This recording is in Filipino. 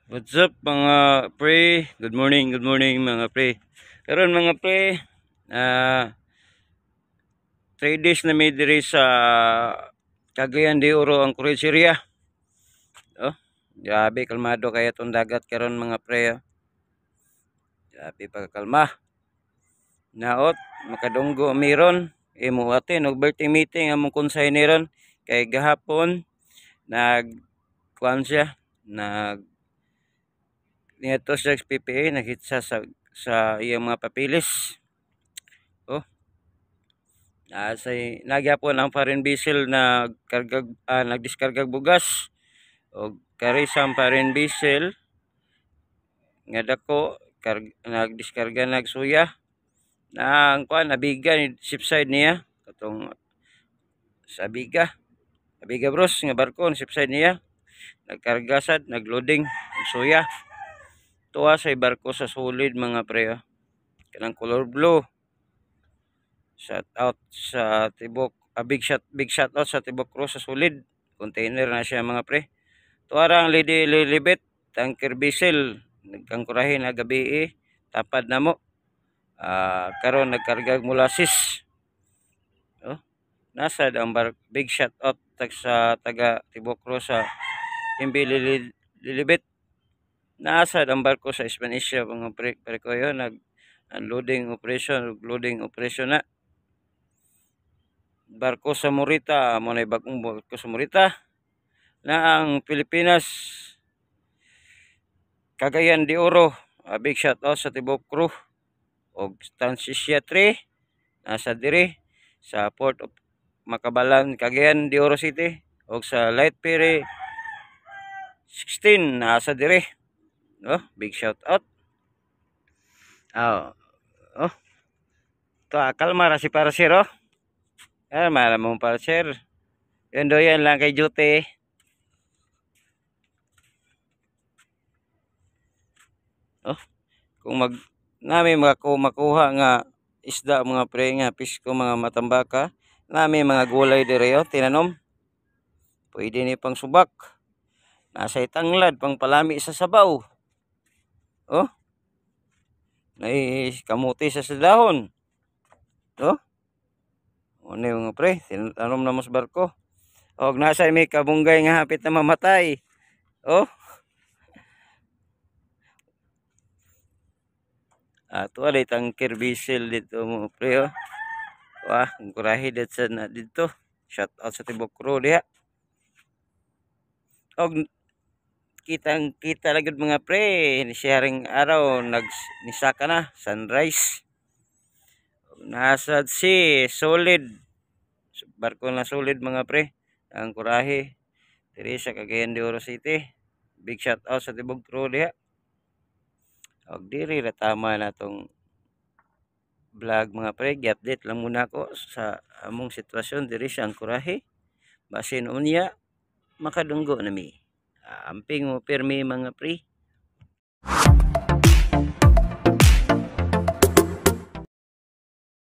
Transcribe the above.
What's up mga pre? Good morning mga pre. Karon mga pre, 3 days na may diri sa Cagayan de Oro ang Kuretseria. Oh, grabe kalmado kaya tong dagat karon mga pre. Oh. Grabe pagkalma. Naot makadunggo miron imo atin og birthday meeting among konsayneron kay gahapon nag kuan siya nag niadto sa PPA nakita sa iyang mga papilis. Oh, nagyapon ang foreign vessel na nagdiskargag bugas o karisang foreign vessel nga dako nagdiskarga nagsuya na ang kuan abiga ni shipside niya katong sa abiga bros nga barko shipside niya nagkarga sad nagloading og suya tuwa sa barko sa sulid mga pre. Kanang color blue. Shout out sa Tibok, big shout out sa Tibok Cross sa sulid. Container na siya mga pre. Tuarang lilibit, tanker vessel, nagkangkurahin na gabi tapad na mo. Karon nagkargag molasses. Oh, nasa ang big shout out sa taga Tibok Cross sa imbi lilibit. Nasa ang barko sa Spanisha mga pre ko yun, loading operation na. Barko sa Morita, mo na bagong barko sa Morita na ang Pilipinas Cagayan de Oro. Big shout out sa Tibok Crew og Transisia 3 nasa diri sa Port of Makabalan, Cagayan de Oro City og sa Light Ferry 16 nasa diri. Oh, big shout out. Oh. Kalma ra si Parcer oh. Malamang Parcer. Yan do yan lang kay duty. Oh, kung nami makuha nga isda mga pre nga pisko mga matambaka, nami mga gulay dire oh, tinanom. Pwede ni pang subak. Nasa itanglad pang palami sa sabaw. Oh. Nay kamuti sa dahon. Oh. Ano mga pre, tinanom na mo sa barko. Og nasa may kabunggay nga hapit na mamatay. Oh. Ato alay tanker vessel dito mo pre oh. Wah, kurahi dit sa na dito. Shout out sa Tibok Crew diha. Og kita lagid mga pre, sharing araw nisaka na sunrise. Nasa solid. Barko na solid mga pre. Ang kurahi diri sa Cagayan de Oro City. Big shout out sa Tibok Crew diha. Og diri ra tama na tong vlog mga pre, i-update lang muna ko sa among sitwasyon diri sa Angkurahe. Basin unya makadunggo nami. Amping mo pirmi mga pre.